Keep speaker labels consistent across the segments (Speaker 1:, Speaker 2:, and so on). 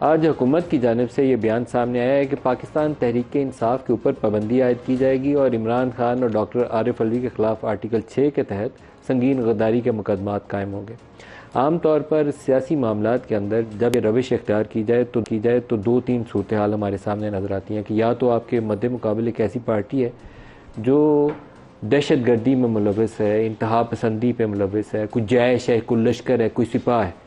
Speaker 1: आज हुकूमत की जानिब से ये बयान सामने आया है कि पाकिस्तान तहरीक इंसाफ के ऊपर पाबंदी आयद की जाएगी और इमरान खान और डॉक्टर आरिफ अलवी के ख़िलाफ़ आर्टिकल 6 के तहत संगीन गद्दारी के मुकदमात कायम होंगे। आम तौर पर सियासी मामलात के अंदर जब ये रविश इख्तियार की जाए तो दो तीन सूरत हाल हमारे सामने नज़र आती हैं कि या तो आपके मद्दे मुकाबले एक ऐसी पार्टी है जो दहशत गर्दी में मुलविस है, इंतहा पसंदी पे मुलविस है, कोई जैश है, कोई लश्कर है, कोई सिपाह है,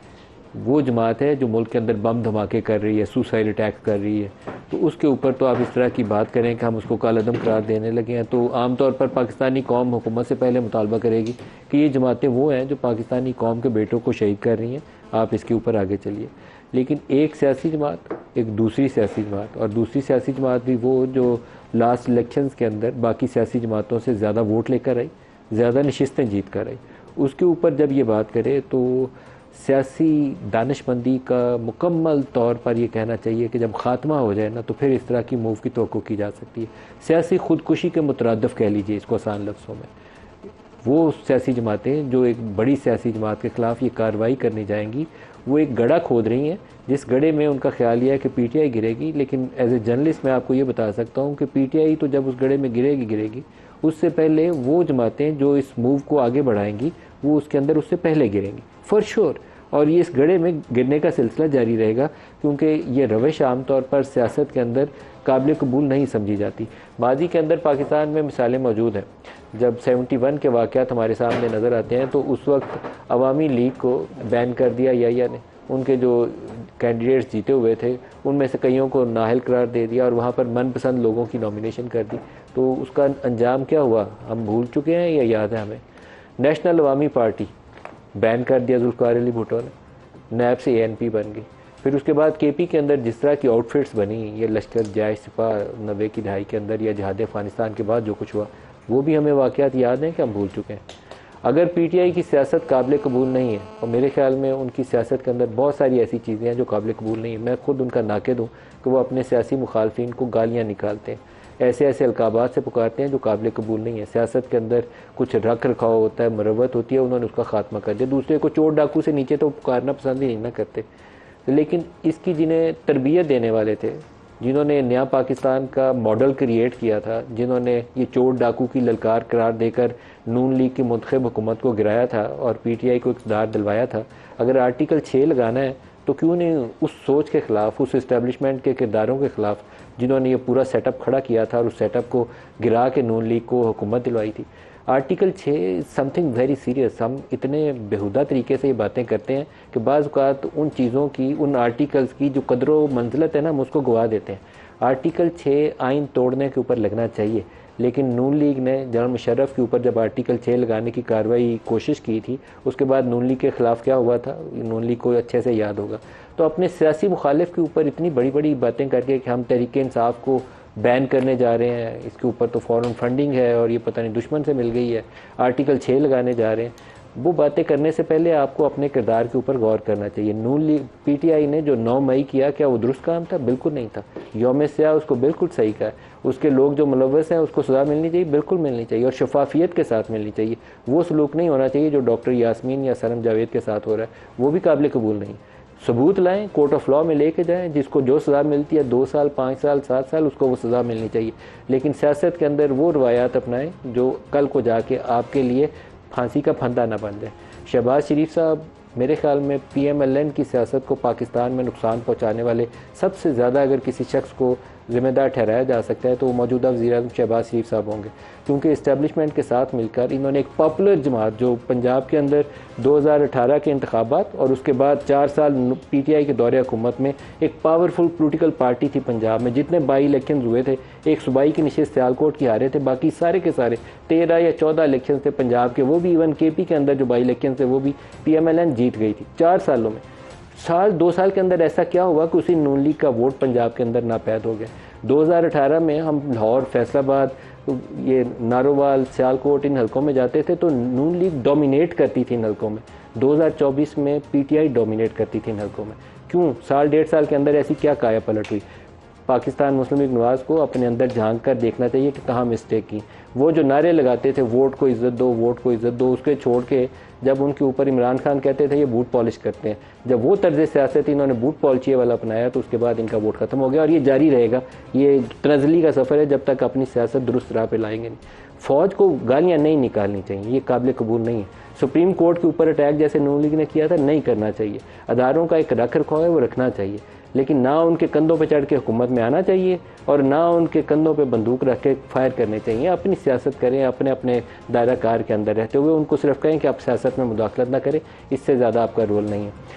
Speaker 1: वो जमात है जो मुल्क के अंदर बम धमाके कर रही है, सुसाइड अटैक कर रही है। तो उसके ऊपर तो आप इस तरह की बात करें कि हम उसको कालअदम करार देने लगे हैं, तो आम तौर पर पाकिस्तानी कौम हुकूमत से पहले मुतालबा करेगी कि ये जमातें वो हैं जो पाकिस्तानी कौम के बेटों को शहीद कर रही हैं, आप इसके ऊपर आगे चलिए। लेकिन एक सियासी जमात, एक दूसरी सियासी जमात, और दूसरी सियासी जमात भी वो जो लास्ट इलेक्शंस के अंदर बाकी सियासी जमातों से ज़्यादा वोट लेकर आई, ज़्यादा नशिस्तें जीत कर आई, उसके ऊपर जब ये बात करें तो सियासी दानिशमंदी का मुकम्मल तौर पर ये कहना चाहिए कि जब ख़ात्मा हो जाए ना तो फिर इस तरह की मूव की तवक्को की जा सकती है। सियासी ख़ुदकुशी के मुतरद्दिफ़ कह लीजिए इसको आसान लफ्ज़ों में। वो सियासी जमातें जो एक बड़ी सियासी जमात के ख़िलाफ़ ये कार्रवाई करने जाएंगी, वो एक गड्ढा खोद रही हैं जिस गड्ढे में उनका ख्याल यह है कि पीटीआई गिरेगी। लेकिन एज ए जर्नलिस्ट मैं आपको ये बता सकता हूँ कि पीटीआई तो जब उस गड्ढे में गिरेगी, उससे पहले वो जमातें जो इस मूव को आगे बढ़ाएंगी वो उसके अंदर उससे पहले गिरेंगी फॉर श्योर। और ये इस गड्ढे में गिरने का सिलसिला जारी रहेगा क्योंकि ये रविश आमतौर पर सियासत के अंदर काबिल कबूल नहीं समझी जाती। माजी के अंदर पाकिस्तान में मिसालें मौजूद हैं। जब 71 के वाक़यात हमारे सामने नज़र आते हैं तो उस वक्त अवामी लीग को बैन कर दिया या ने, उनके जो कैंडिडेट्स जीते हुए थे उनमें से कईयों को नाअहल करार दे दिया और वहाँ पर मनपसंद लोगों की नॉमिनेशन कर दी। तो उसका अंजाम क्या हुआ हम भूल चुके हैं या याद है हमें? नेशनल अवामी पार्टी बैन कर दिया जुल्फ़िकार अली भुट्टो ने, नैब से एएनपी बन गई। फिर उसके बाद केपी के अंदर जिस तरह की आउटफिट्स बनी, ये लश्कर जैश सिपा 90 की दहाई के अंदर या जिहाद अफ़गानिस्तान के बाद जो कुछ हुआ वो भी हमें वाक़यात याद हैं कि हम भूल चुके हैं। अगर पीटीआई की सियासत काबिल कबूल नहीं है, और मेरे ख्याल में उनकी सियासत के अंदर बहुत सारी ऐसी चीज़ें हैं जो काबिल कबूल नहीं है, मैं खुद उनका नाक़िद हूँ कि वो अपने सियासी मुखालफिन को गालियाँ निकालते हैं, ऐसे ऐसे अलकाबात से पुकारते हैं जो काबिल कबूल नहीं है। सियासत के अंदर कुछ रख रखाव होता है, मरवत होती है, उन्होंने उसका खात्मा कर दिया। दूसरे को चोर डाकू से नीचे तो पुकारना पसंद ही नहीं ना करते। लेकिन इसकी जिन्हें तरबियत देने वाले थे, जिन्होंने नया पाकिस्तान का मॉडल क्रिएट किया था, जिन्होंने ये चोर डाकू की ललकार करार देकर नून लीग की मुंतखब हुकूमत को गिराया था और पीटीआई को इक़्तिदार दिलवाया था, अगर आर्टिकल 6 लगाना है तो क्यों नहीं उस सोच के ख़िलाफ़, उस इस्टेब्लिशमेंट के किरदारों के ख़िलाफ़ जिन्होंने ये पूरा सेटअप खड़ा किया था और उस सेटअप को गिरा के नून लीग को हुकूमत दिलवाई थी। Article 6 something very serious. हम इतने बेहुदा तरीके से ये बातें करते हैं कि बाज़ औक़ात उन चीज़ों की, उन आर्टिकल्स की जो कदर मंजिलत है ना, हम उसको गवा देते हैं। आर्टिकल 6 आइन तोड़ने के ऊपर लगना चाहिए, लेकिन नून लीग ने जनरल मुशर्रफ के ऊपर जब आर्टिकल 6 लगाने की कार्रवाई कोशिश की थी, उसके बाद नून लीग के ख़िलाफ़ क्या हुआ था, नून लीग को अच्छे से याद होगा। तो अपने सियासी मुखालिफ के ऊपर इतनी बड़ी बड़ी बातें करके कि हम तहरीक इंसाफ को बैन करने जा रहे हैं, इसके ऊपर तो फ़ॉरेन फंडिंग है और ये पता नहीं दुश्मन से मिल गई है, आर्टिकल 6 लगाने जा रहे हैं, वो बातें करने से पहले आपको अपने किरदार के ऊपर गौर करना चाहिए। नून लीग पीटीआई ने जो 9 मई किया, क्या वो दुरुस्त काम था? बिल्कुल नहीं था। यौम स्याह उसको बिल्कुल सही कहा, उसके लोग जो मुलव्वस हैं उसको सज़ा मिलनी चाहिए, बिल्कुल मिलनी चाहिए और शफाफियत के साथ मिलनी चाहिए। वो सलूक नहीं होना चाहिए जो डॉक्टर यास्मीन या सनम जावेद के साथ हो रहा है, वो भी काबिल कबूल नहीं। सबूत लाएं, कोर्ट ऑफ लॉ में लेके जाएं, जिसको जो सज़ा मिलती है 2 साल 5 साल 7 साल उसको वो सज़ा मिलनी चाहिए। लेकिन सियासत के अंदर वो रवायात अपनाएं जो कल को जाके आपके लिए फांसी का फंदा ना बन जाए। शहबाज शरीफ साहब मेरे ख्याल में पीएमएलएन की सियासत को पाकिस्तान में नुकसान पहुंचाने वाले सबसे ज़्यादा अगर किसी शख्स को ज़िम्मेदार ठहराया जा सकता है तो मौजूदा वज़ीर-ए-आज़म शहबाज शरीफ साहब होंगे, क्योंकि इस्टेब्लिशमेंट के साथ मिलकर इन्होंने एक पॉपुलर जमात जो पंजाब के अंदर 2018 के इंतखाबात और उसके बाद 4 साल पीटीआई के दौरे हुकूमत में एक पावरफुल पोलिटिकल पार्टी थी पंजाब में। जितने बाई इलेक्शन हुए थे, एक सूबाई की नशिस्त सियालकोट की हारे थे, बाकी सारे के सारे 13 या 14 इलेक्शन थे पंजाब के, वो भी इवन केपी के अंदर जो बाई इलेक्शन थे वो भी पीएमएलएन जीत गई थी 4 सालों में। 2 साल के अंदर ऐसा क्या हुआ कि उसी नून लीग का वोट पंजाब के अंदर नापैद हो गया। 2018 में हम लाहौर, फैसलाबाद, ये नारोवाल, सियालकोट इन हलकों में जाते थे तो नून लीग डोमिनेट करती थी इन हलकों में। 2024 में पीटीआई डोमिनेट करती थी इन हलकों में। क्यों? 1.5 साल के अंदर ऐसी क्या काया पलट हुई? पाकिस्तान मुस्लिम लीग नवाज़ को अपने अंदर झांक कर देखना चाहिए कि कहाँ मिस्टेक की। वो जो नारे लगाते थे वोट को इज़्ज़त दो, वोट को इज़्ज़त दो, उसके छोड़ के जब उनके ऊपर इमरान खान कहते थे ये बूट पॉलिश करते हैं, जब वो तर्ज सियासत इन्होंने बूट पॉलिशी वाला अपनाया तो उसके बाद इनका वोट खत्म हो गया और ये जारी रहेगा। ये तनज़ली का सफ़र है जब तक अपनी सियासत दुरुस्त राह पे लाएंगे नहीं। फ़ौज को गालियाँ नहीं निकालनी चाहिए, ये काबिल कबूल नहीं है। सुप्रीम कोर्ट के ऊपर अटैक जैसे नून लीग ने किया था नहीं करना चाहिए। अदारों का एक रख रखाव है वो रखना चाहिए, लेकिन ना उनके कंधों पे चढ़ के हुकूमत में आना चाहिए और ना उनके कंधों पे बंदूक रख के फायर करने चाहिए। अपनी सियासत करें अपने अपने दायरा कार के अंदर रहते हुए, उनको सिर्फ कहें कि आप सियासत में मुदाखलत ना करें, इससे ज़्यादा आपका रोल नहीं है।